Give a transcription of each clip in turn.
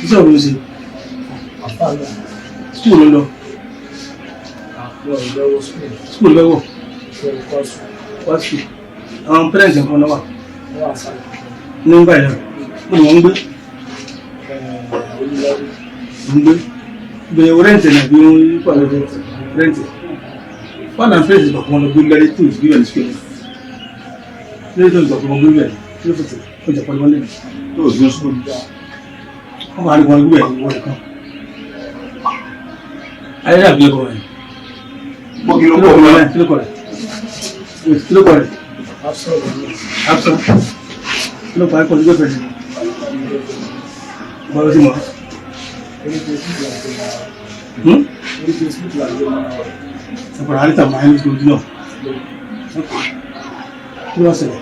Iṣẹ́ òun ló ṣe. School ló lọ. School lọ́wọ́. Wá school. Àwọn parents ẹ̀kọ́ náà wà. Nígbà yẹn, mo ní wọ́n ń gbé. Ń gbé. Bẹ̀rẹ̀ rẹ́ǹtì náà bí wọ́n yí pàdé rẹ́ǹtì. Wọ́n náà fẹ́ẹ̀sì ìgbà kan lọ gbé lẹ́rí tó ìgbé ní school. Lẹ́rí tó ìgbà kan gbé lẹ́rí tó fẹ̀sẹ̀ ó jẹ́ pẹ̀lú wọn lẹ́nu tó ò gbé school. Wọ́n máa ní wọn gbé ẹ̀yìn wọlé kan. Ayé dàbí ẹ̀kọ́ rẹ̀. Kí ló kọ̀ rẹ̀? Kí ló kọ̀ rẹ̀? Absent. Kí ló kọ̀ rẹ̀ kọ́ ní gbẹ́fẹ̀ rẹ̀? Bọ́lá sí mọ́. Àpàrà àríta máa ń gbójú náà. Kí ló ṣẹlẹ̀?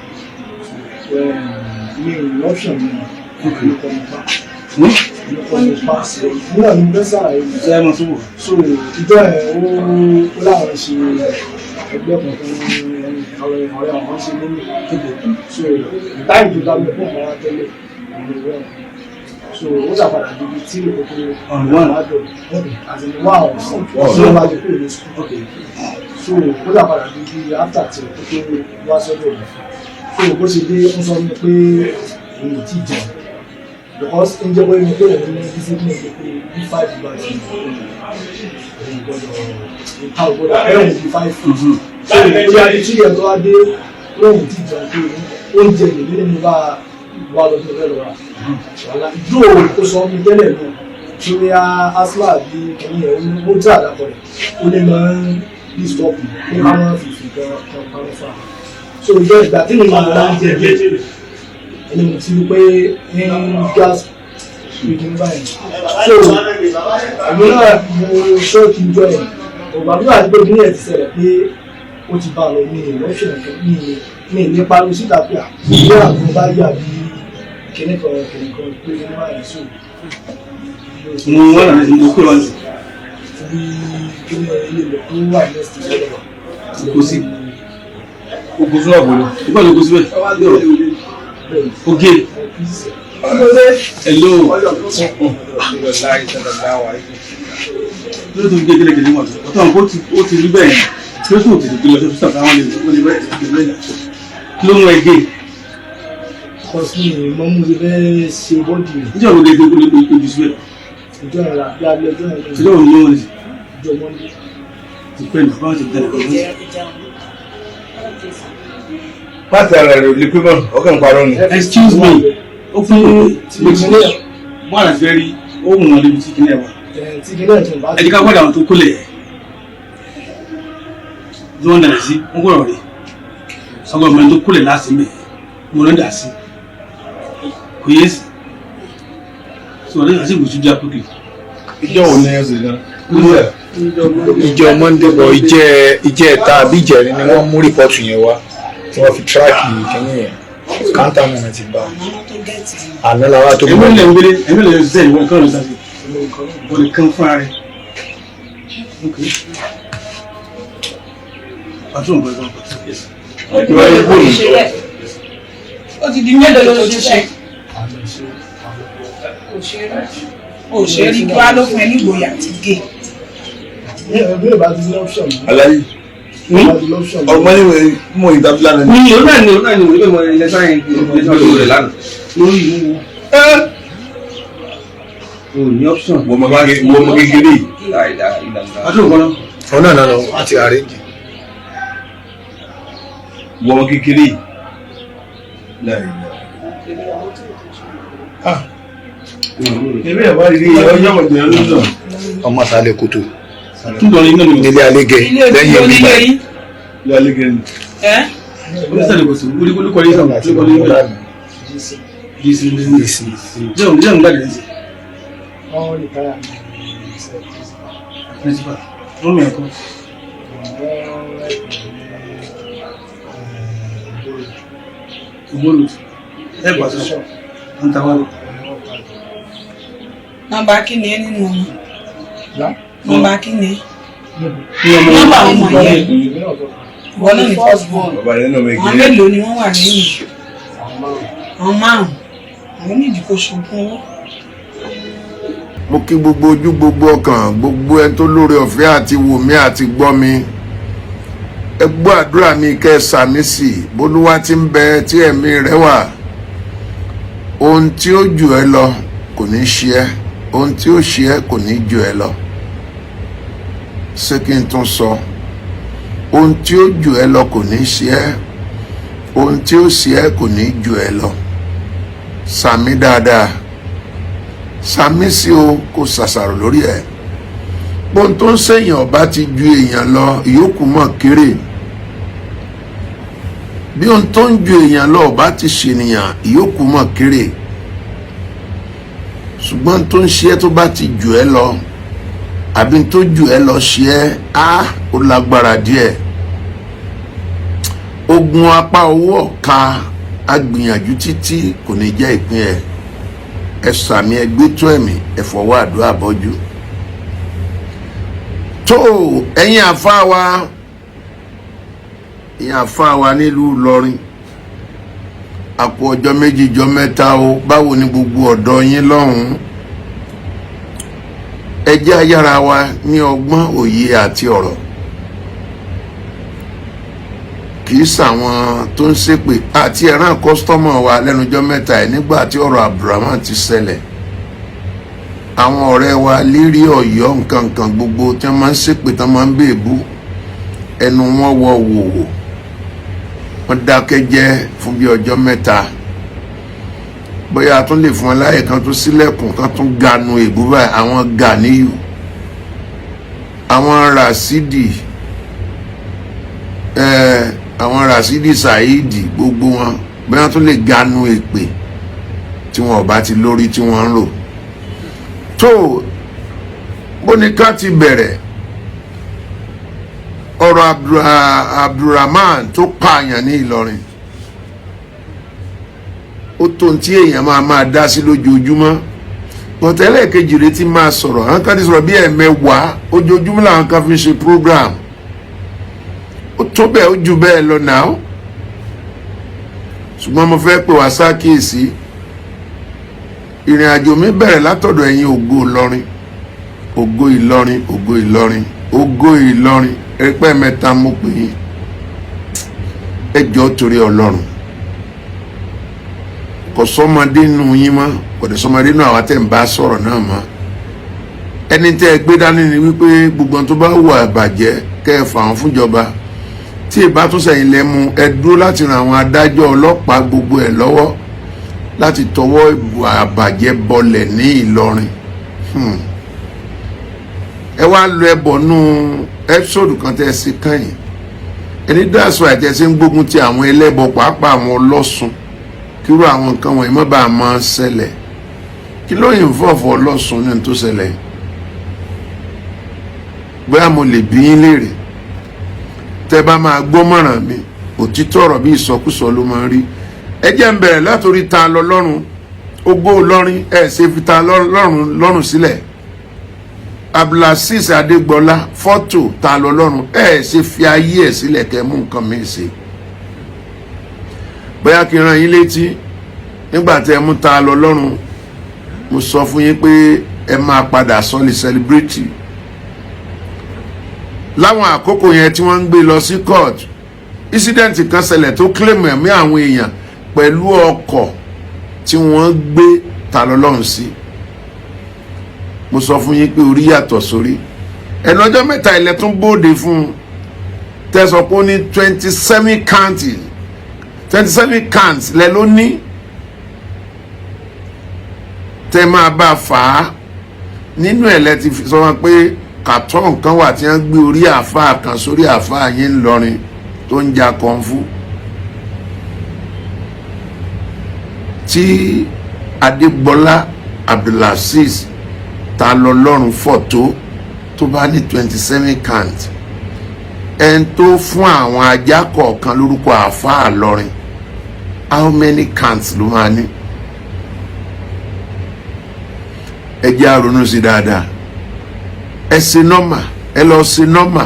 Mi ò ní option mi. Nígbà ní bẹ́sà ìjọ ẹmọ tó wò. So ìjọ ẹ̀ ó láwọn ṣe ẹgbẹ́ kankan àwọn ọ̀rẹ́ àwọn ṣe nínú ìkéde. So ìtàyè tó dá mi fún àwọn tẹ́lẹ̀ àwọn ìwé ẹ̀. So ó ṣàpadà débi tí òkòkòrò àwọn àjọ àti ìwà ọ̀sán tí wọ́n bá jẹ́ kúrò ní school. So ó ṣàpadà débi after tí òkòkòrò wá sọ́dọ̀ mi. So bó ṣe dé ń sọ mi pé èyí ò tí ì jẹun. Because in the way we do it, we discipline the 5 months. How good I am with 5 food. So we are the 3 years old day. Long teacher, old day, we didn't have one of the fellow. Do so we tell them. So we are asthma, the Kenya, we try that for it. Only man, this topic, we have 50 can. So we get that thing in my land. Ẹni mo ti rí pé ní gas speaking báyìí. So èmi náà mo ṣọ́ọ̀kì ìjọ ẹ̀ ọ̀gbà bí wàá gbé bí ẹ̀ ti ṣẹlẹ̀ pé ó ti bá a lọ ní ìrọ́ṣẹ̀ nǹkan ní nípa ló síta pé àbúrò àgbo bá yà bí kìnìkan pé ní báyìí so. Mo wà láti mo kó lọ sí. Bí kíni ilé ìlú tó wà ní ẹ̀sìn ìjọba. Kò sí. Ogun fún àbúrò. Ìgbà ló kó síbẹ̀. Okay. Hello. Ló tó gbé gẹ́gẹ́ wọn. Ọ̀tọ̀ ó ti rí bẹ́ẹ̀ tí ó tó ti gbé lọ sí ọ̀sán àwọn olè bẹ́ẹ̀ ti gbé lẹ́yìn. Kí ló mú ẹgbẹ́? Kọ́sí mo mú ti fẹ́ ṣe bọ́ọ̀dì. Ìjọba ló gẹ́gẹ́ kó lè kó jù síbẹ̀. Ìjọ ìrà bí abẹ́ ọjọ́ ìrìn. Ìjọba ò ní wọn ni. Ìjọ mọ́ndé. Ti pẹ́ nípa wọn ti tẹ̀lé ọ̀gbọ́n. Pàtẹ ara rẹ̀ lè pé mọ́ ọkàn parọ́ ni. Excuse me, ó fún méjìlélẹ̀ wọ́n àti fẹ́ rí ohun wọn lébi tí kìíní ẹ̀ wà. Ẹ jẹ́ ká gbọ́dọ̀ àwọn tó kólẹ̀ tí wọ́n dàrẹ̀ sí wọ́n gbọ́dọ̀ rí sọ́gbọ́n ọmọ ẹni tó kólẹ̀ láti mẹ́ mo lọ́n dà sí kò yé sí sọ̀rọ̀ lẹ́yìn àti ìgbòsí jẹ́ àpókè. Ìjọ wo ni ẹ ṣe náà? Ìjọ Monday bọ̀ ìjẹ́ ẹ̀ta àbí ìjẹrin ni wọ́n mú rìpọ́tù yẹn wá tí wọ́n fi tíráàkì kìíní yẹn káńtà mọ̀nà ti bá àná làwa tó gbọ́. Ẹ̀mí lè ṣiṣẹ́ ìwọ̀n kan ló sáfì wọ́n lè kán fún ara rẹ̀. Pàtó nǹkan kan pàtó. Ó ti di mélòó ló ti ṣe? Òṣèré kí wá ló fún ẹ nígboyà àti gé. Aláyé. Ọgbọ́n níwèé mú ìdábí lánàá. Ní ìlú náà ni ìwé mọ̀ ilẹ̀ sáyẹn ìgbésọ̀ rẹ̀ lánàá. Lórí ìlú wo. O ní option. Wọ́n mọ kékeré yìí. Adúlọ̀ kan náà. Ọ̀nà náà àti àrẹ́jì. Wọ́n mọ kékeré yìí. Èmi ẹ̀ bá rí ọjọ́ ọ̀gbìn lọ́dọ̀. Ọmọ àtàlẹ̀ kòtò. Nílé Alégẹ lẹ́yìn ìgbà. Ilé Alégẹ ni. Onísàlẹ̀ kò sí, olúkọ ní ìsàmù tí ó kọ́ ní ìgbà. Jẹ́ òun gbàdé ẹ̀sẹ̀. Wọ́n lè káyà Principal, wọ́n mẹ́ ẹ̀kọ́. Ìgbóòlù, ẹgbà sọ, ń tàwárò. Nọ́mbà kí ni ẹ nínú ọmọ? Nọ́mbà kí ni ẹ? Nọ́mbà ọmọ yẹn. Wọ́n náà ní first born. Àwọn mélòó ni wọ́n wà lẹ́yìn? Àwọn 5. Àwọn nídìí kò ṣùgbọ́n owó. mo kí gbogbo ojú gbogbo ọkàn gbogbo ẹni tó lóore ọ̀fẹ́ àti wò mí àti gbọ́ mi ẹ gbọ́ àdúrà mi kẹ́ ẹ sàmì sí bólúwa tí ń bẹ tí ẹ̀mí rẹ̀ wà ohun tí ó jù ẹ́ lọ kò ní ṣe ẹ́ ohun tí ó ṣe ẹ́ kò ní jù ẹ́ lọ ṣé kí n tún sọ ohun tí ó jù ẹ́ lọ kò ní ṣe ẹ́ ohun tí ó ṣe ẹ́ kò ní jù ẹ́ lọ sàmì dáadáa sàmì sí o kò ṣàṣàrò lórí ẹ̀ ohun tó ń ṣèyàn ọba ti ju èèyàn lọ ìyókù mọ̀ kéré bí ohun tó ń ju èèyàn lọ ọba ti ṣènìyàn ìyókù mọ̀ kéré ṣùgbọ́n tó ń ṣe ẹ́ tó bá ti jù ẹ́ lọ àbí tó jù ẹ́ lọ ṣe ẹ́ á ó lágbára díẹ̀ ogun apá owó ọ̀ka agbìyànjú títí kò ní jẹ́ ìpín ẹ̀ ẹ sàmì ẹgbẹ́ tó ẹ̀mí ẹ fọwọ́ àdúrà bọ́jú tó ẹ̀yin àfáà wa nílùú Ìlọrin àpò ọjọ́ méjì jọ mẹ́ta o báwo ni gbogbo ọ̀dọ́ yín lọ́hùn-ún ẹ jẹ́ ayára wa ní ọgbọ́n òye àti ọ̀rọ̀ kì í sàwọn tó ń ṣépè àti ẹ̀ràn kọ́sítọ́mọ̀ wa lẹ́nujọ́ mẹ́ta ẹ̀ nígbà tí ọ̀rọ̀ Abdulrahman ti ṣẹlẹ̀ àwọn ọ̀rẹ́ wa lérí Ọ̀yọ́ nǹkan gbogbo tí wọ́n máa ń ṣépè tí wọ́n máa ń bèèbú ẹnu wọn wọ wòwò wọ́n dákẹ́ jẹ́ fún bí ọjọ́ mẹ́ta bóyá a tún lè fún wọn láyè kan tó sílẹ̀kùn kan tún ganu èbú báyìí àwọn Ganiyu àwọn Rasidi Saidi gbogbo wọn bóyá tún lè ganu èpè tí wọn ò bá ti lórí tí wọ́n ń rò tó bóníká ti bẹ̀rẹ̀ ọ̀rọ̀ Abdulrahman tó pààyàn ní Ìlọrin ó tó tí èèyàn máa dá sí lójoojúmọ́ pọ̀tẹ́lẹ̀ kejì rẹ̀ ti máa sọ̀rọ̀ àwọn kan ti sọ̀rọ̀ bí ẹ̀mẹ́wàá ojoojúmọ́ làwọn kan fi ṣe program ó tó bẹ́ẹ̀ ó ju bẹ́ẹ̀ lọ náà ṣùgbọ́n mo fẹ́ pè wá sákìyèsí ìrìn àjò mi bẹ̀rẹ̀ látọ̀dọ̀ ẹ̀yin ògo Ìlọrin ògo Ìlọrin ògo Ìlọrin ògo Ìlọrin ẹ̀pẹ́ mẹ́ta mo pè yín ẹ jọ̀ọ́ torí Ọlọ́run kò sọmọdé nù yín mọ́ kò dé sọmọdé nù àwọn tẹ̀ ń bá sọ̀rọ̀ náà mọ́ ẹni tẹ́ ẹ gbé dání ni wípé gbogbo tó bá wà bàjẹ́ kẹ́ ẹ fà wọ́n fúnjọba tí ìbá tún sẹ́yìn lẹ́mu ẹ dúró láti ran àwọn adájọ́ ọlọ́pàá gbogbo ẹ̀ lọ́wọ́ láti tọwọ́ àbàjẹ́ bọlẹ̀ ní Ìlọrin ẹ wá lọ ẹbọ nù ẹ́písòdù kan tẹ́ ẹ sí kẹ́yìn ẹni dáàsọ àìtẹ́sí ń gbógun ti àwọn ẹlẹ́bọ pàápàá àwọn ọlọ́sùn kírú àwọn nǹkan wọ̀nyí má bàa máa ṣẹlẹ̀ kí ló yìn fọ́ọ̀fọ́ ọlọ́sùn ní tó ṣẹlẹ̀ bóyá mo lè bí yín léèrè tẹ́ bá máa gbọ́ mọ̀ràn mi òtítọ́ ọ̀rọ̀ bí ìsọkúsọ ló máa ń rí ẹ jẹ́ ń bẹ̀rẹ̀ látòrí ta lọ lọ́rùn Ògo Ìlọrin ẹ̀ ṣe fi ta lọ́rùn sílẹ̀ Abdulaziz Adégbọlá fọ́tò ta lọ lọ́rùn ẹ̀ ṣe fi ayé ẹ̀ sílẹ̀ kẹ́ mú nǹkan mi ṣe bóyá kí n rán yín létí nígbà tí ẹ mú ta lọ lọ́rùn mo sọ fún yín pé ẹ máa padà sọ́ọ̀lì celebrity láwọn àkókò yẹn tí wọ́n ń gbé lọ sí court incident kan ṣẹlẹ̀ tó claim ẹ̀mí àwọn èèyàn pẹ̀lú ọkọ̀ tí wọ́n gbé ta lọ lọ́rùn sí mo sọ fún yín pé orí yàtọ̀ sórí ẹnu ọjọ́ mẹ́ta ilẹ̀ tún bóde fún un tẹ́sọ̀ pé ó ní 27 counts lẹ ló ní tẹ́ máa bá a fà á nínú ẹ̀ lẹ ti sọ wọn pé kàtọ́ nǹkan wà tí wọ́n gbé orí àáfàá kan sórí àáfàá yín ńlọrin tó ń ja kọ́ńfù tí Adégbọlá Abdulaziz ta lọ lọ́rùn fọ́tò tó bá ní 27 count ẹn tó fún àwọn ajá kọ̀ọ̀kan lórúkọ àáfàá lọ́rin how many counts ló máa ní ẹ jẹ́ àrònú sí dáadáa ẹ ṣe nọ́mà ẹ lọ ṣe nọ́mà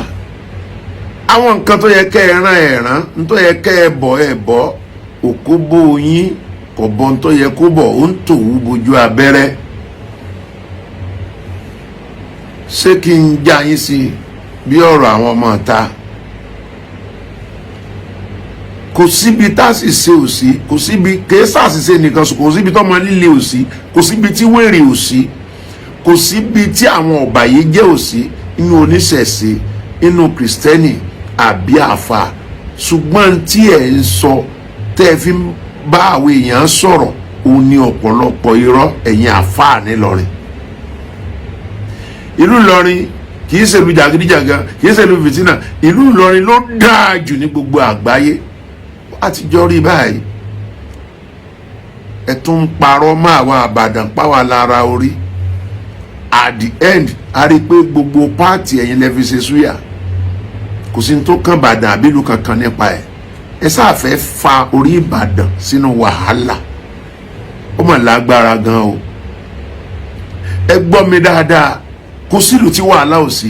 àwọn nǹkan tó yẹ kẹ́ ẹ rán ẹ rán tó yẹ kẹ́ ẹ bọ̀ òkú bó yín kò bọ́ tó yẹ kó bọ̀ ó ń tòwú bojú abẹ́rẹ́ ṣé kí n já yín sí bí ọ̀rọ̀ àwọn ọmọ ìta kò síbi tá sì ṣe ò sí kò síbi kéésà sì ṣe nìkan kò síbi tọ́mọ líle ò sí kò síbi tí wèrè ò sí kò síbi tí àwọn ọ̀bàyéjẹ́ ò sí inú oníṣẹ̀ṣe inú kìrìsìtẹ́nì àbí àfà ṣùgbọ́n tí ẹ̀ ń sọ tẹ́ ẹ fi bá àwọn èèyàn sọ̀rọ̀ òun ní ọ̀pọ̀lọpọ̀ irọ́ ẹ̀yin àfà nílọrin ìlú Ìlọrin kì í ṣèlú jàgídíjàgan kì í ṣèlú fìtínà ìlú Ìlọrin ló dáa jù ní gbogbo àgbáyé àtijọ́ rí báyìí ẹ tún ń parọ́ mọ́ àwọn àbàdàn páwa lára orí at the end a rí i pé gbogbo páàtì ẹ̀yin lè fi ṣe súyà kò sí ní tó kàn Ìbàdàn àbílù kankan nípa ẹ̀ ẹ sáfẹ́ fa orí Ìbàdàn sínú wàhálà ó mà lágbára gan o ẹ gbọ́ mi dáadáa kò sílùú tí wàhálà ò sí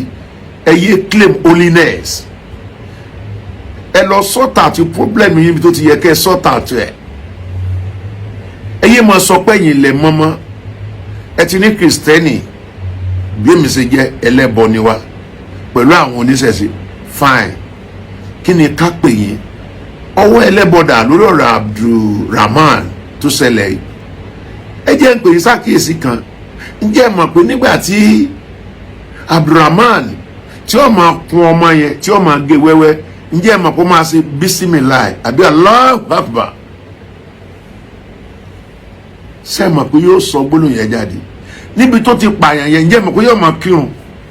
ẹ yé claim holiness ẹ lọ sort out problem yín bí tó ti yẹ kẹ́ sort out ẹ yé máa sọ pé ẹ̀yin lẹ̀ mọ́mọ́ ẹ ti ní kristẹni bí èmi ṣe jẹ́ ẹlẹ́bọ ni wá pẹ̀lú àwọn oníṣẹ̀ṣe fine kí ni ká pè yín ọwọ́ ẹlẹ́bọdà lórí ọ̀rọ̀ Abdulrahman tó ṣẹlẹ̀ yìí ẹ jẹ́ ń pè yín sákìyèsí kan ǹjẹ́ ẹ mọ̀ pé nígbà tí Abdulrahman tí ó máa kun ọmọ yẹn tí ó máa gé wẹ́wẹ́ ǹjẹ́ ẹ mọ̀ pé ó máa ṣe bísímìláì àbí Allahu Akbar ṣé ẹ mọ̀ pé yóò sọ gbólóhùn yẹn jáde níbi tó ti pààyàn yẹn ǹjẹ́ ẹ mọ̀ pé yóò máa kírun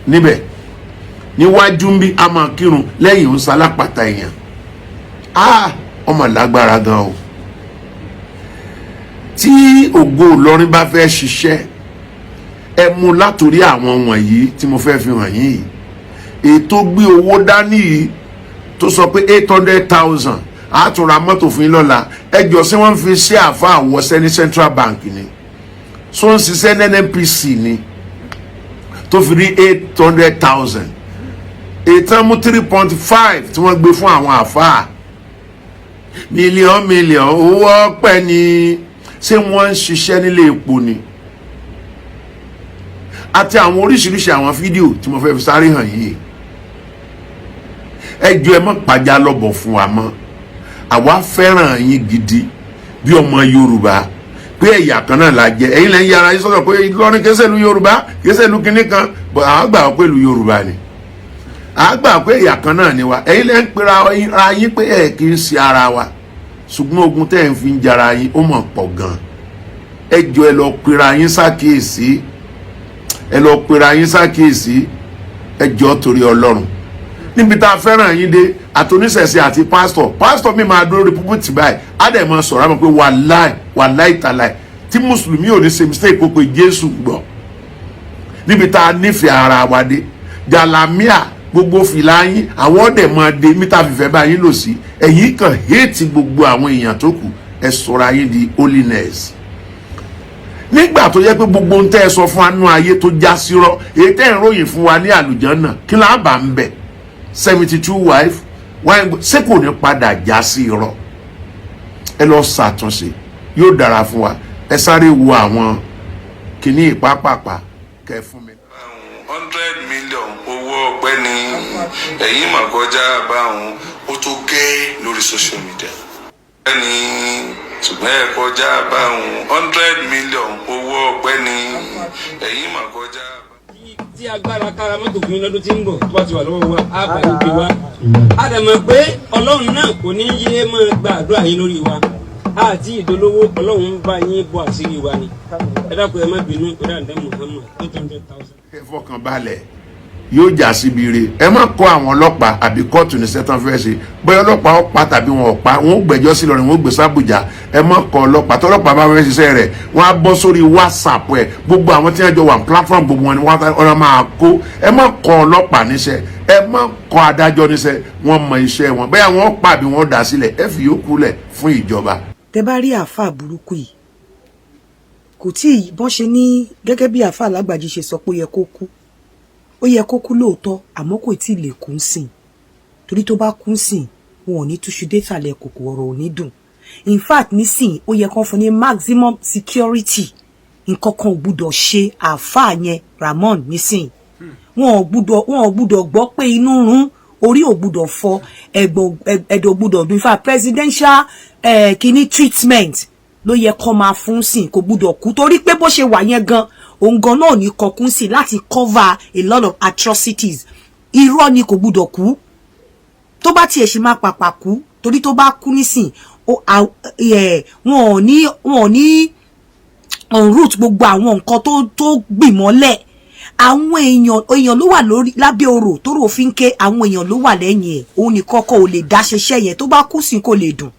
níbẹ̀ níwájú ń bí a máa kírun lẹ́yìn òun sálápàtà èèyàn ọmọ lágbára gan o tí ògo Ìlọrin bá fẹ́ ṣiṣẹ́ ẹ mú látòrí àwọn wọ̀nyí tí mo fẹ́ fi hàn yín yìí ètò gbé owó dání yìí tó sọ pé 800,000 àtúnra mọ́tò fún yín lọ́la ẹjọ́ sí wọ́n fi ṣe àfa àwọ̀ṣẹ́ ní Central Bank ni so ń ṣiṣẹ́ ní NNPC ni tó fi rí 800,000 ètò mú 3.5 tí wọ́n gbé fún àwọn àfa mílíọ̀nù owó ọpẹ́ ni ṣé wọ́n ń ṣiṣẹ́ nílé epo ni àti àwọn oríṣiríṣi àwọn fídíò tí mo fẹ́ fi sáré hàn yìí ẹjọ́ ẹ mọ́ pàjá lọ́bọ̀ fún wa mọ́ àwa fẹ́ràn yín gidi bí ọmọ Yorùbá pé ẹ̀yà kan náà la jẹ ẹ̀yin lẹ́yìn yàrá yín sọ̀rọ̀ pé Ìlọrin kìí ṣèlú Yorùbá kìí ṣèlú kinní kan bọ̀ àwọn gbà pé ìlú Yorùbá ni àwọn gbà pé ẹ̀yà kan náà ni wa ẹ̀yin lẹ́yìn pera ara yín pé ẹ̀ kì í ṣe ara wa ṣùgbọ́n ogun tẹ́ ẹ̀ ń fi ń jara yín ó mọ̀ pọ̀ gan ẹjọ́ ẹ lọ pera yín ṣàkíyèsí ẹ lọ pera yín ṣàkíyèsí ẹjọ́ torí Ọlọ́run níbi tá a fẹ́ràn yín dé àtòníṣẹ̀ṣe àti pásítọ̀ mi máa dúró republic báyìí á dẹ̀ máa sọ̀rọ̀ àmọ́ pé wàláì tàláì tí mùsùlùmí ò ní ṣe mistake kó pe Jésù gbọ́ níbi tá a nífẹ̀ẹ́ ara wa dé jàlámíà gbogbo fìlà yín àwọn ọ̀dẹ̀ máa dé mítà fìfẹ́ bá yín lò sí ẹ̀yìn kan héètì gbogbo àwọn èèyàn tó kù ẹ sọ̀rọ̀ ayé di holiness nígbà tó yẹ pé gbogbo ń tẹ́ ẹ sọ fún wa nínú ayé tó já sírọ́ èyí tẹ́ ẹ ń ròyìn fún wa ní àlùjánnà kí là á bà ń bẹ̀ 72 wife ṣé kò ní padà já sí irọ́ ẹ lọ ṣàtúnṣe yóò dára fún wa ẹ sáré wo àwọn kìíní ìpápàpá kẹ fún mi. 100 million owó ọpẹ́ ni ẹ̀yin mà kọjá báwọn ó tó gẹ́ lórí social media ẹni ṣùgbọ́n ẹ kọjá báwọn 100 million owó ọpẹ́ ni ẹ̀yin mà kọjá. tí agbára kára mọ́tò fún lọ́dún tí ń bọ̀ tó bá ti wà lọ́wọ́ wa á bá yín gbé wa á dẹ̀ mọ̀ pé Ọlọ́run náà kò ní yé máa gba àdúrà yín lórí wa àti ìdólówó Ọlọ́run ń bá yín bọ́ àṣírí wa ni ẹ dákun ẹ má bínú pé dáadáa Muhammad 800,000. ẹ fọkàn balẹ̀ yóò já síbi ire ẹ má kọ́ àwọn ọlọ́pàá àbí kóòtù ní sẹ́tàn fẹ́ ṣe bóyá ọlọ́pàá ó pa tàbí wọn ò pa wọn ó gbẹ́jọ́ sí Ìlọrin wọn ó gbé sábùjá ẹ má kọ́ ọlọ́pàá tọ́lọ́pàá bá fẹ́ ṣiṣẹ́ rẹ̀ wọ́n á bọ́ sórí WhatsApp ẹ̀ gbogbo àwọn tí wọ́n jọ wà ní platform gbogbo wọn ni wọ́n máa kó ẹ má kọ́ ọlọ́pàá níṣẹ́ ẹ má kọ́ adájọ́ níṣẹ́ wọ́n mọ iṣẹ́ wọn bóyá wọ́n pa àbí wọ́n dá sílẹ̀ ẹ fi yókù lẹ̀ fún ìjọba. tẹ bá rí àáfàá burúkú yìí kò tí ì bọ́n ṣe ní gẹ́gẹ́ bí àáfàá Lágbàjì ṣe sọ pé ó yẹ kó kú lóòótọ́ àmọ́ kò tí ì lè kún sìn torí tó bá kún sìn wọn ò ní túṣu désàlẹ̀ kòkò ọ̀rọ̀ ò ní dùn in fact nísìn ó yẹ kán fún ní maximum security nǹkan kan ò gbúdọ̀ ṣe àáfàá yẹn Ramon nísìn wọn ò gbúdọ̀ gbọ́ pé inú rún orí ò gbúdọ̀ fọ́ ẹ̀dọ̀ gbúdọ̀ dùn ifá presidential kini treatment ló yẹ kó máa fún sí kò gbúdọ̀ kú torí pé bó ṣe wà yẹn gan òun gan náà ní kọkún sí láti cover a lot of atrocities irọ́ ni kò gbúdọ̀ kú tó bá tiẹ̀ ṣe máa pàpà kú torí tó bá kú nísìn wọn ò ní on route gbogbo àwọn nǹkan tó gbìmọ́lẹ̀ àwọn èèyàn ló wà lórí lábẹ́ orò tó rò fi ń ké àwọn èèyàn ló wà lẹ́yìn ẹ̀ òun ní kọ́kọ́ ò lè dá ṣiṣẹ́ yẹn tó bá kú sí kò lè dùn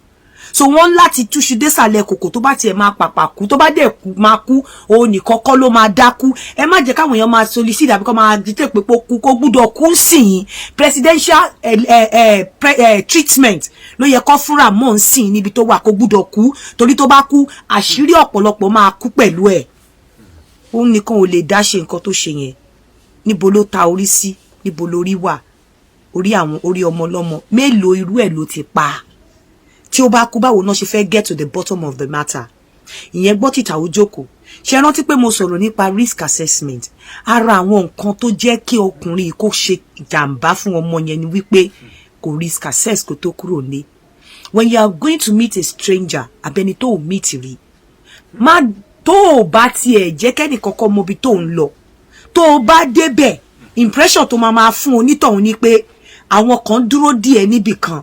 so wọ́n láti túṣu désàlẹ̀ kòkò tó bá tiẹ̀ máa pàpà kú tó bá dẹ̀ kú máa kú òun ní kọ́kọ́ ló máa dákú ẹ má jẹ́ káwọn èèyàn máa solicit àbí kọ́ máa dìtẹ̀ pé kú kó gbúdọ̀ kú sìn presidential treatment ló yẹ kó fúnra mọ́ ń sìn níbi tó wà kó gbúdọ̀ kú torí tó bá kú àṣírí ọ̀pọ̀lọpọ̀ máa kú pẹ̀lú ẹ̀ òun nìkan ò lè dá ṣe nǹkan tó ṣe yẹn níbo ló ta orí sí níbo lórí wà orí ọmọ ọlọ́mọ mélòó irú ẹ̀ ló ti pa tí ó bá kú báwo náà ṣe fẹ́ get to the bottom of the matter ìyẹn gbọ́ títà ó jókòó ṣe rántí pé mo sọ̀rọ̀ nípa risk assessment ara àwọn nǹkan tó jẹ́ kí ọkùnrin kó ṣe jàǹbá fún ọmọ yẹn ni wípé kò risk assess kó tó kúrò ní when you are going to meet a stranger abẹni tó ò meet rí má tó o bá tiẹ̀ jẹ́ kẹ́nì kọ́kọ́ mọ ibi tó ń lọ tó o bá débẹ̀ impression tó máa fún onítọ̀hún ni pé àwọn kan dúró díẹ̀ níbì kan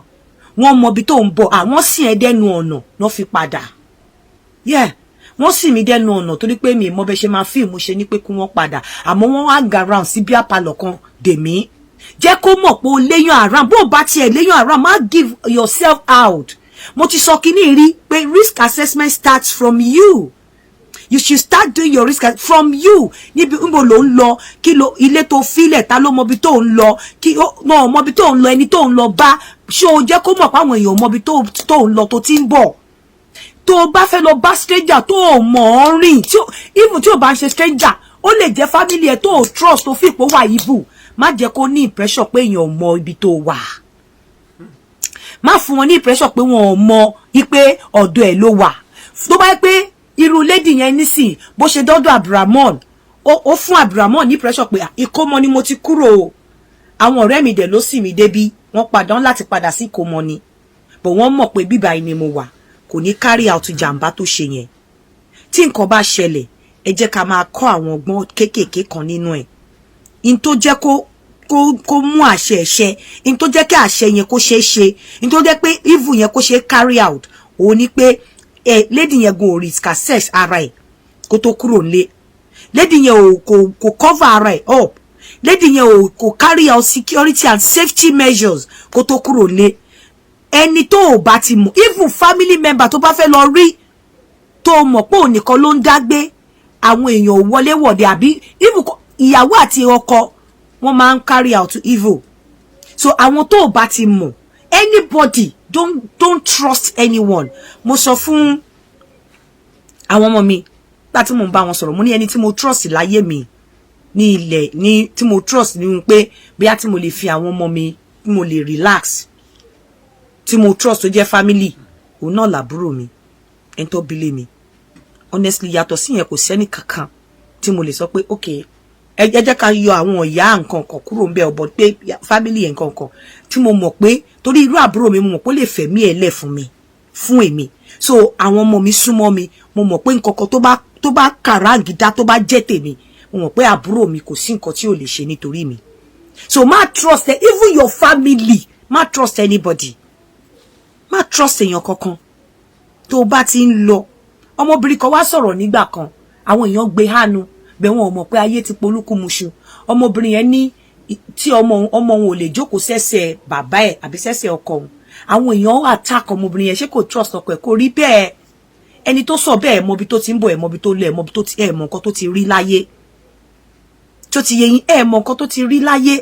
wọ́n mọ ibi tó ń bọ̀ àwọn sì ẹ́ dẹ́nu ọ̀nà lọ́ fi padà wọ́n sì mí dẹ́nu ọ̀nà torí pé mi mọ bẹ́ ṣe máa fíìmù ṣe ní pé kí wọ́n padà àmọ́ wọ́n wá ga round sí bíi apalọ̀ kan dèmí jẹ́ kó mọ̀ pé o léyàn around bó o bá tiẹ̀ léyàn around má give yourself out mo ti sọ kíní rí pé risk assessment starts from you. You should start doing your risk from you. Níbi níbo ló ń lọ kí ló ilé tó filẹ̀ ta ló mọ bí tó ń lọ kí no mọ bí tó ń lọ ẹni tó ń lọ bá ṣé o jẹ́ kó mọ̀ pé àwọn èèyàn mọ bí tó ń lọ tó ti ń bọ̀ tó o bá fẹ́ lọ bá stranger tó o mọ̀ ọ́ rìn even tí o bá ń ṣe stranger ó lè jẹ́ family ẹ̀ tó o trust tó fi ipò wà ibù má jẹ́ kó ní impression pé èèyàn mọ ibi tó wà má fún wọn ní impression pé wọn ò mọ ipe ọ̀dọ̀ ẹ̀ ló wà tó bá pé irú lady yẹn nísìn bó ṣe dọ́dọ̀ Abdulrahman ó fún Abdulrahman ní pressure pé ìkómọ ni mo ti kúrò o àwọn ọ̀rẹ́ mi dẹ̀ ló sì mí débi wọ́n padà láti padà sí ìkómọ ni but wọ́n mọ̀ pé bíbá yìí ni mo wà kò ní carry out jàǹbá tó ṣe yẹn tí nǹkan bá ṣẹlẹ̀ ẹ jẹ́ ká máa kọ́ àwọn ọgbọ́n kéékèèké kan nínú ẹ̀ in tó jẹ́ kó mú àṣẹ ẹ̀ṣẹ̀ in tó jẹ́ kí àṣẹ yẹn kó ṣeé ṣe in tó jẹ́ pé evil yẹn kó ṣe carry out òun ni pé lady yẹn go risk assess ara ẹ̀ kó tó kúrò nílé lady yẹn kò cover ara ẹ̀ up lady yẹn kò carry out security and safety measures kó tó kúrò nílé ẹni tó ò bá ti mọ̀ even family member tó bá fẹ́ lọ rí tó mọ̀ pé òun nìkan ló ń dágbé àwọn èèyàn ò wọlé wọ̀de àbí even ìyàwó àti ọkọ wọ́n máa ń carry out evil so àwọn tó ò bá ti mọ̀ anybody don't trust anyone mo sọ fún àwọn ọmọ mi láti mo bá wọn sọ̀rọ̀ mo ní ẹni tí mo trust láyé mi ní ilẹ̀ ní tí mo trust ní pé bóyá tí mo lè fi àwọn ọmọ mi mo lè relax tí mo trust tó jẹ́ family òun náà làbúrò mi ẹni tó bílé mi honestly yàtọ̀ sí yẹn kò sẹ́ni kankan tí mo lè sọ pé okay ẹ jẹ́ ká yọ àwọn ìyá nǹkan kan kúrò ń bẹ ọ̀bọ̀ pé family yẹn nǹkan kan tí mo mọ̀ pé torí irú àbúrò mi mo mọ̀ pé ó lè fẹ̀mí ẹ̀ lẹ̀ fún mi fún èmi so àwọn ọmọ mi súnmọ́ mi mo mọ̀ pé nǹkan kan tó bá kàràǹgídá tó bá jẹ́ tèmi mo mọ̀ pé àbúrò mi kò sí nǹkan tí ò lè ṣe nítorí mi so má trust even your family má trust anybody má trust èèyàn kankan tó bá ti ń lọ ọmọbìnrin kan wá sọ̀rọ̀ nígbà kan àwọn èèyàn gbé hánu bẹ́ẹ̀ wọn ò mọ̀ pé ayé ti polúkúmuṣu ọmọbìnrin yẹn ní tí ọmọ òun ò lè jókòó sẹ́sẹ̀ bàbá ẹ̀ àbí sẹ́sẹ̀ ọkọ òun àwọn èèyàn attack ọmọbìnrin yẹn ṣé kò trust ọkọ ẹ̀ kò rí bẹ́ẹ̀ ẹni tó sọ bẹ́ẹ̀ mọbi tó ti ń bọ̀ ẹ̀ mọbi tó lọ ẹ̀ mọbi tó ti ẹ̀ mọ nǹkan tó ti rí láyé tó ti yẹ yín ẹ̀ mọ nǹkan tó ti rí láyé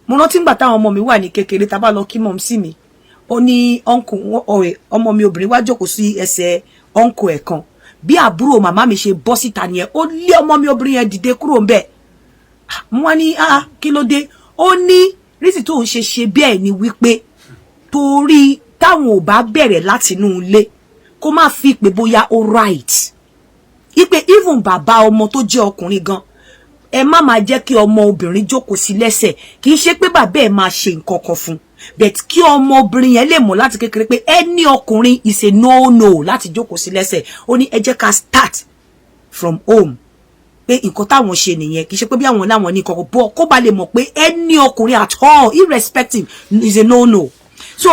mo rántí ńgbà táwọn ọmọ mi wà ní kékeré tá bá lọ kí mọ̀m sí mi ó ní ọmọ mi obìnrin wá jókòó sí ẹsẹ̀ ọ̀nkù ẹ̀ kan bí àbúrò màmá mi ṣe bọ́ síta nìyẹn ó lé ọmọ mi obìnrin yẹn dìde kúrò ńbẹ̀ wọ́n ní kí ló dé ó ní rísì tó ń ṣe bẹ́ẹ̀ ni wípé torí táwọn ò bá bẹ̀rẹ̀ láti inú ilé kó má fi pé bóyá ó right ipe even bàbá ọmọ tó jẹ́ ọkùnrin gan ẹ má máa jẹ́ kí ọmọ obìnrin jókòó sí lẹ́sẹ̀ kì í ṣe pé bàbá ẹ̀ máa ṣe nǹkan kan fún but kí ọmọ obìnrin yẹn lè mọ̀ láti kékeré pé ẹni ọkùnrin is a no láti jókòó sí lẹ́sẹ̀ ó ní ẹ jẹ́ ká start from home pé nǹkan táwọn ṣe nìyẹn kì í ṣe pé bí àwọn láwọn ní kọ̀ọ̀kan bọ́ kó ba lè mọ̀ pé ẹni ọkùnrin at all irrespective is a no so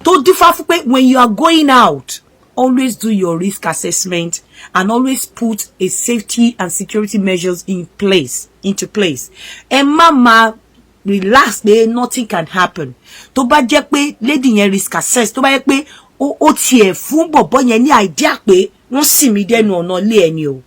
tó dífá fún pé when you are going out always do your risk assessment and always put a safety and security measures into place. Ẹ má relax pé nothing can happen. Tó bá jẹ́ pé lady yẹn risk assess, tó bá jẹ́ pé ó tiẹ̀ fún bọ̀bọ́ yẹn ní idea pé wọ́n sì mí dẹnu ọ̀nà ilé ẹni o.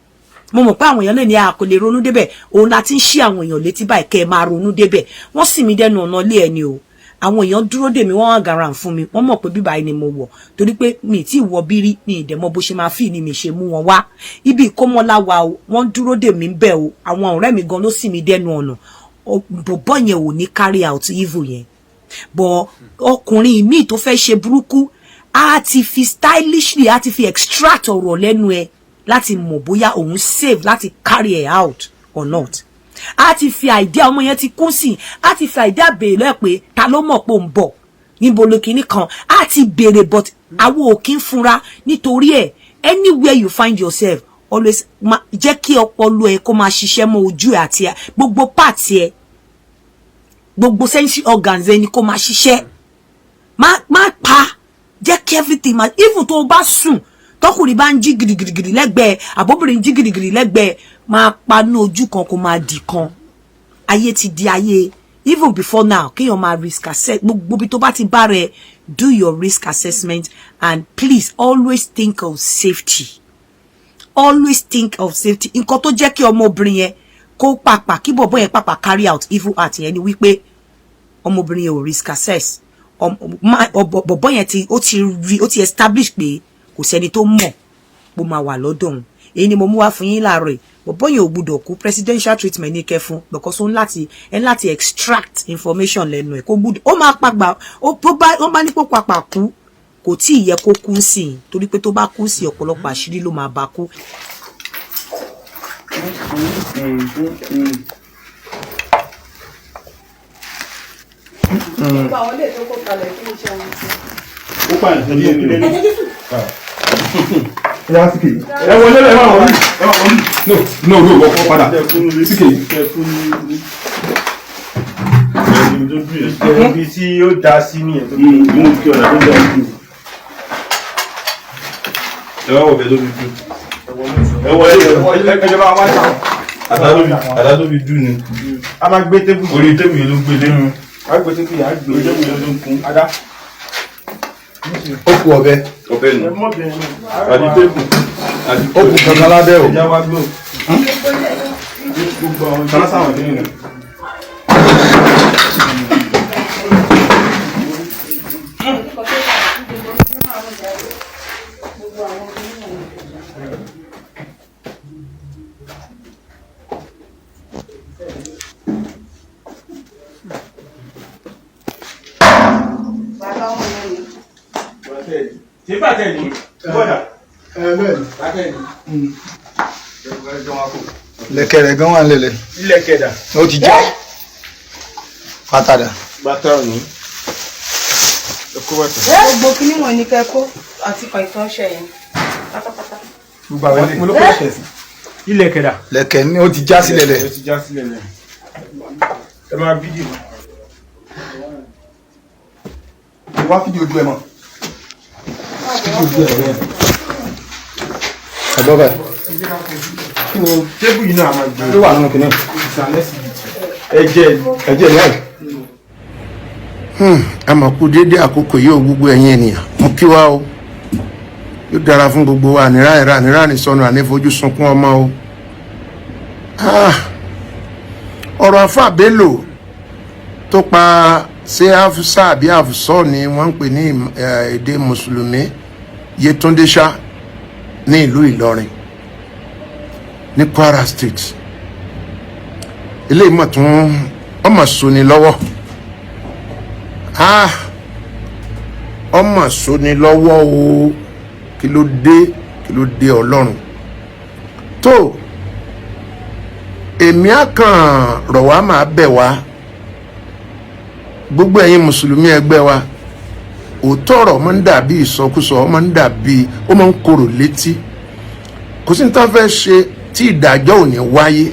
Mo mọ̀ pé àwọn èèyàn lè ní a kò lè ronú débẹ̀, òun láti ń ṣí àwọn èèyàn létí báyìí kẹ́ ẹ máa ronú débẹ̀. Wọ́n sì mí dẹnu ọ̀nà ilé ẹni o. Àwọn èèyàn dúró dè mí wọ́n wá garan fún mi wọ́n mọ̀ pé bíbá yìí ni mo wọ̀ torí pé mi tí wọ bírí ni ìdẹ̀mọ́ bó ṣe máa fi ni mi ṣe mú wọn wá ibi ìkómọlá wa o wọ́n dúró dè mí bẹ́ẹ̀ o àwọn ọ̀rẹ́ mi gan ló sì mí dẹnu ọ̀nà bọ̀bọ́ yẹn ò ní carry out evil yẹn bọ̀ ọkùnrin míì tó fẹ́ ṣe burúkú á ti fi stylishly á ti fi extract ọ̀rọ̀ lẹ́nu ẹ láti mọ̀ bóyá òun save láti carry it out or not. A ti fi idea ọmọ yẹn ti kún sí a ti fi idea béèrè lọ pé ta ló mọ̀ pé ó ń bọ̀ níbo lo kíní kan a ti béèrè but àwo ò kí ń fúnra nítorí ẹ̀ anywhere you find yourself always jẹ́ kí ọpọlọ ẹ kó máa ṣiṣẹ́ mọ́ ojú ẹ àti gbogbo part ẹ gbogbo sensory organs ẹ ni kó máa ṣiṣẹ́ má pa jẹ́ kí everything ma even tó bá sùn tọkùnrin bá ń jí gidigidi lẹ́gbẹ̀ẹ́ àbóbìnrin jí gidigidi lẹ́gbẹ̀ẹ́ máa panú ojú kan kó máa dì kan ayé ti di ayé even before now kéèyàn máa risk assess gbogbo bí tó bá ti bá rẹ do your risk assessment and please always think of safety nǹkan tó jẹ́ kí ọmọbìnrin yẹn kó pàpà kí bọ̀bọ̀ yẹn pàpà carry out evil act yẹn ni wípé ọmọbìnrin yẹn ò risk assess bọ̀bọ̀ yẹn ó ti establish pé kò sẹ́ni tó mọ̀ bó máa wà lọ́dọ̀ òun èyí ni mo mú wá fún yín láàárọ̀ yìí bọ̀bọ́ yẹn ò gbúdọ̀ kú presidential treatment ní kẹ́ fún because ó ń láti extract information lẹ́nu ẹ̀ kó gbúdọ̀ ó máa pàgbà ó bá ní kó pàpà kú kò tí ì yẹ kó kú sí i torí pé tó bá kú sí ọ̀pọ̀lọpọ̀ àṣírí ló máa bá kú. ó pààyàn ní ẹni ya síkè ẹ wọlé ẹ máa wọlé no wọ́pọ̀ padà síkè ibi tí ó dá sí ní ẹ̀ tó mú kí ọ̀nà tó dá sí ẹ wá wọ̀bẹ̀ lóbi dùn ẹ wọlé ẹjọba wá sàn àdá lóbi dùn ni a máa gbé tébù orí tébù yẹn ló gbé lé a gbé tébù yẹn a gbé tébù yẹn ló kún adá ó kù ọ̀bẹ nù àti tébù ó kù kankan lábẹ́ o. ẹja wá gbó kan sáwọn kìíní nù. tí bàtẹ́ ní bọ́dà lẹ̀kẹ̀ rẹ̀ gan wà lélẹ̀ ilẹ̀ kẹdà ó ti já pátádà. bàtà ní ẹkọ bàtà. gbogbo kí níwọ̀n ní kẹ́kọ́ àti pàìtàn ṣe yẹn pátápátá. gbogbo àwọn ilé olókùn ṣẹ̀ sí ilẹ̀ kẹdà. lẹ̀kẹ̀ ni ó ti já sílẹ̀ lẹ̀. ó ti já sílẹ̀ lẹ̀ ẹ máa fídíò. wá fídíò ojú ẹ mọ. ẹ̀bọ́ bẹ́ẹ̀. kí ni tébù yìí náà máa gbé. ló wà nínú kìnìún. ìsàlẹ̀ sí ẹ̀jẹ̀ náà. a mọ̀ kú déédéé àkókò yóò gbogbo ẹ̀yin ènìyàn mo kí wa o yóò dára fún gbogbo wa àníràn sọnù ànífojú sunkún ọmọ o. ọ̀rọ̀ Àfáà Bello tó pa ṣé Hafsa àbí Hafsọ ni wọ́n ń pè ní èdè mùsùlùmí Yétúndé Ṣá ní ìlú Ìlọrin ní Kwara State eléyìí mọ̀ tún ọmọ sóni lọ́wọ́ ọmọ sóni lọ́wọ́ o kí ló dé Ọlọ́run tó èmi á kàn rọ̀ wá máa bẹ̀ wá gbogbo ẹ̀yin mùsùlùmí ẹgbẹ́ wa òótọ́ ọ̀rọ̀ máa ń dàbí ìsọkúsọ ó máa ń dàbí ó máa ń korò létí kò sí ní tá a fẹ́ ṣe tí ìdájọ́ ò ní wáyé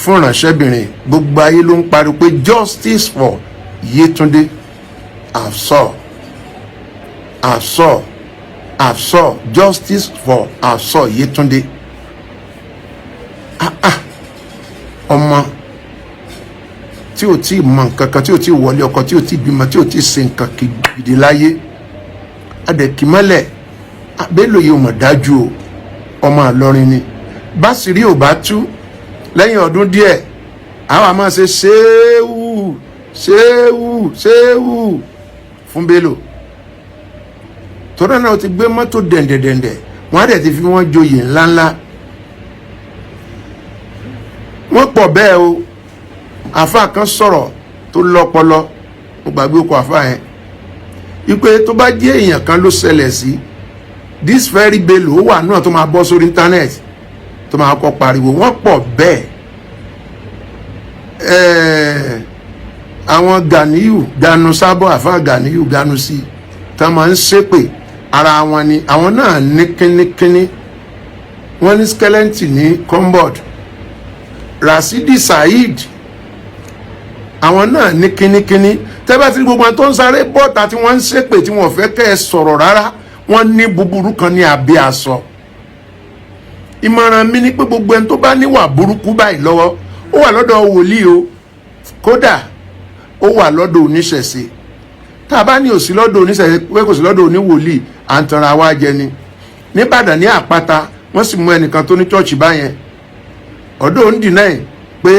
fún ìránṣẹ́bìnrin gbogbo ayé ló ń pariwo pé justice for Yétúndé Afsọ justice for Afsọ Yétúndé ọmọ tí ò tí mọ nǹkan kan tí ò tí wọlé ọkọ tí ò tí bímọ tí ò tí ṣe nǹkan gidi láyé adẹ̀kímọ́lẹ̀ Bello yìí ò mọ̀ dájú o ọmọ Ìlọrin ni básìrí ò bá tú lẹ́yìn ọdún díẹ̀ àwa máa ṣe ṣéwù fún Bello tọ́rọ náà ti gbé mọ́tò dẹ̀ndẹ̀dẹ̀ndẹ̀ wọ́n á dẹ̀ ti fi wọ́n joyè ńláńlá wọ́n pọ̀ bẹ́ẹ̀ o àfáà kan sọ̀rọ̀ tó lọ́pọlọ mo gbàgbé okò àfáà yẹn wípé tó bá jẹ́ èèyàn kan ló ṣẹlẹ̀ sí this very Bello ó wà náà tó máa bọ́ sórí íńtánẹ́ẹ̀tì tó máa kọ́ pariwo wọ́n pọ̀ bẹ́ẹ̀ àwọn Ganu Sábọ̀ àfáà Ganu sí tá máa ń ṣépè ara wọn ni àwọn náà ní kínníkínní wọ́n ní skeleton ní cupboard Rasidi Saheed àwọn náà ní kínníkínní tẹ́bá tí gbogbo àwọn tó ń sáré bọ́ta tí wọ́n ń ṣépè tí wọ́n fẹ́ kẹ́ ẹ sọ̀rọ̀ rárá wọ́n ní búburú kan ní abẹ́ aṣọ ìmọ̀ràn mi ni pé gbogbo ẹni tó bá níwà burúkú báyìí lọ́wọ́ ó wà lọ́dọ̀ wòlíì o kódà ó wà lọ́dọ̀ oníṣẹ̀ṣe tá a bá ní òsì lọ́dọ̀ oníṣẹ̀ṣe pé kò sí lọ́dọ̀ oníwòlíì à ń tanra wá jẹ ni níbàdàn ní àpáta wọ́n sì mú ẹnìkan tó ní chọ́ọ̀chì báyẹn ọ̀dọ̀ òun dì náà pé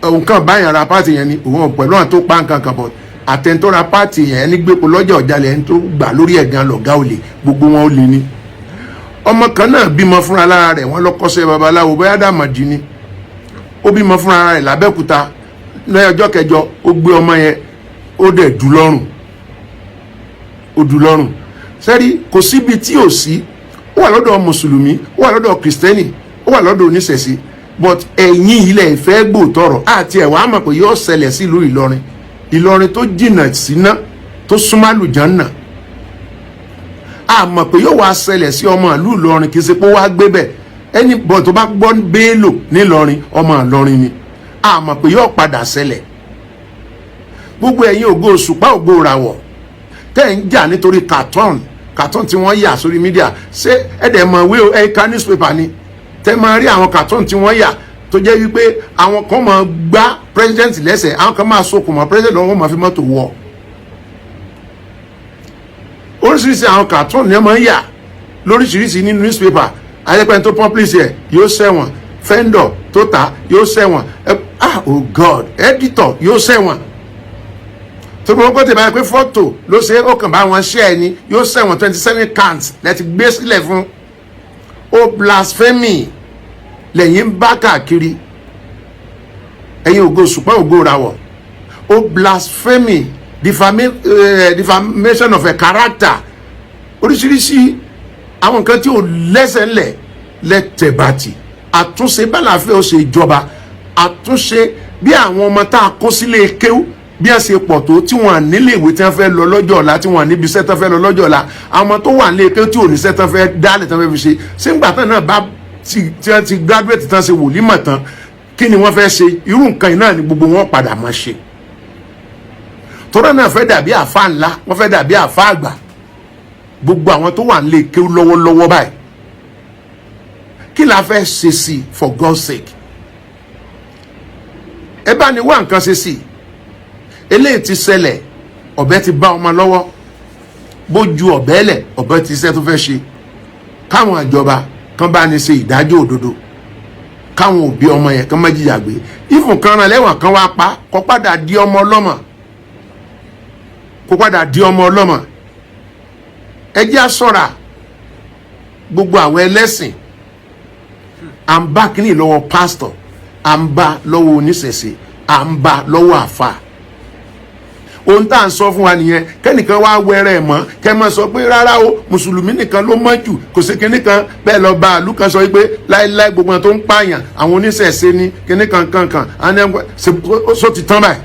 nǹkan báyẹn ra pàtì yẹn ni òun pẹ̀lú àwọn tó pa nǹkan kan bọ̀ àtẹ̀ntó ra pàtì yẹn ní gbépo lọ́jà ọ̀jalẹ̀ ẹni tó gbà lórí ẹ̀gán lọ̀gá olè gbogbo wọn ó lè ní. ọmọ kan náà bímọ fúnra lára rẹ̀ wọ́n lọ kọ́ṣẹ́ babaláwo bóyá dàmọ̀dì ni ó bímọ fúnra rẹ̀ lábẹ́kúta lẹ́yìn ọjọ́ kẹjọ ó gbé ọmọ yẹn ó dẹ̀ dù lọ́rùn sẹ́rí kò síbi tí ò sí ó wà lọ́dọ̀ mùsùlùmí ó wà lọ́dọ̀ kìrìsìtẹ́nì ó wà lọ́dọ̀ oníṣẹ̀ṣe but ẹ̀yin ilẹ̀ ìfẹ́ gbòòtọ̀rọ̀ àti ẹ̀wà àmọ̀ pé yóò ṣẹlẹ̀ sílùú Ìlọrin tó jìnnà síná tó súnmọ́ àlùjánnà àmọ̀ pé yóò wá ṣẹlẹ̀ sí ọmọ ìlú Ìlọrin kì í ṣe pé wá gbé bẹ̀ ẹni bọ̀ tó bá gbọ́ Bello nílọrin ọmọ Ìlọrin ni àmọ̀ pé yóò padà ṣẹlẹ̀ gbogbo ẹ̀yin ògo òṣùpá ògo ìràwọ̀ tẹ́ ń jà nítorí cartoon tí wọ́n yà sórí mídíà ṣé ẹ̀dẹ̀ mọ̀ wé ẹ̀ka newspaper ni tẹ́ máa rí àwọn cartoon tí wọ́n yà tó jẹ́ wípé àwọn kan máa gbá president lẹ́sẹ̀ àwọn kan máa sokùn mọ́ president lọ́wọ́ máa fi mọ́tò wọ̀ oríṣiríṣi àwọn cartoon ni wọ́n máa ń yà lóríṣiríṣi nínú newspaper ayẹ́pẹ́ tó publish ẹ̀ yóò ṣẹ̀wọ̀n vendor tó ta yóò ṣẹ̀wọ̀n oh God editor yóò ṣẹ̀wọ̀n tó bí wọ́n kọ́ tẹ̀bá pé fọ́tò ló ṣe ó kàn bá wọn ṣẹ́ ẹni yóò ṣẹ̀wọ̀n 27 counts lẹ́ti gbé sílẹ̀ fún ó blasphemy lẹ́yìn bá káàkiri ẹ̀yin ògo ṣùpá ògo ràwọ̀ ó blasphemy defamation of a character oríṣiríṣi àwọn nǹkan tí ò lẹ́sẹ̀ ńlẹ̀ lẹ́tẹ̀bàtì àtúnṣe bálàfẹ́ ó ṣe ìjọba àtúnṣe bí àwọn ọmọ tá a kó sílé kéwú bí a ṣe pọ̀ tó tí wọ́n nílé ìwé tí wọ́n fẹ́ lọ lọ́jọ́ ọ̀la tí wọ́n níbi iṣẹ́ tí wọ́n fẹ́ lọ lọ́jọ́ ọ̀la àwọn ọmọ tó wà nílé kéwú tí ò ní iṣẹ́ tí wọ́n fẹ́ dálẹ̀ tí wọ́n fẹ́ fi ṣe sígbà tán náà bá tí wọ́n ti graduate tán ṣe wòlímọ̀ tán kí ni wọ́n fẹ́ ṣe irú nǹkan iná ni gbogbo wọn padà máa ṣe tọ́rọ náà fẹ́ dàbí àfa ńlá wọ́n fẹ́ dàbí àfa àgbà gbogbo àwọn tó wà nílé kéwú lọ́wọ́lọ́wọ́ báyìí kí la fẹ́ ṣe sí for God's sake ẹ bá ní wá nǹkan ṣe sí eléyìí ti ṣẹlẹ̀ ọ̀bẹ ti bá ọmọ lọ́wọ́ bójú ọ̀bẹ lẹ̀ ọ̀bẹ ti ṣe tó fẹ́ ṣe káwọn ìjọba kan bá ní ṣe ìdájọ́ òdodo káwọn òbí ọmọ yẹn kan má jìyà gbé ìfún kan rán lẹ́wọ̀n kan wá pa kó padà di ọmọ ọlọ́mọ ẹ jẹ́ á ṣọ́ra gbogbo àwọn ẹlẹ́sìn à ń bá kínní lọ́wọ́ pásítọ̀ à ń bá lọ́wọ́ oníṣẹ̀ṣe à ń bá lọ́wọ́ àfà ohun tá à ń sọ fún wa nìyẹn. Kẹ́nìkan wá wẹ́rẹ́ mọ́ kẹ́ máa sọ pé rárá o mùsùlùmí nìkan ló mọ́ jù kò sí kinní kan bẹ́ẹ̀ lọ bá àlù kan sọ pé láéláé gbogbo wọn tó ń pààyàn àwọn oníṣẹ̀ṣe ní kinní kankan so ti tán báyìí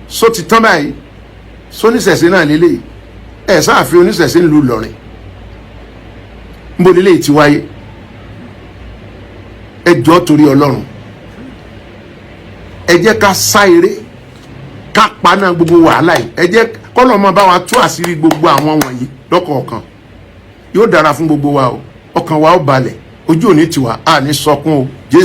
so ti tán báyìí so oníṣẹ̀ṣe náà lélẹ̀ ẹ̀ sáàfin oníṣẹ̀ṣe ń lu Ìlọrin níbo lélẹ̀ ti wáyé ẹ jọ̀ọ́ torí Ọlọ́run ẹ jẹ́ ká sá eré ká paná gbogbo wàhálà yìí ẹ jẹ́ kọ́lọ́ máa bá wa tú àṣírí gbogbo àwọn wọ̀nyí lọ́kọ̀ọ̀kan yóò dára fún gbogbo wa o ọkàn wa ó balẹ̀ ojú òní tiwa a ní sọkún o.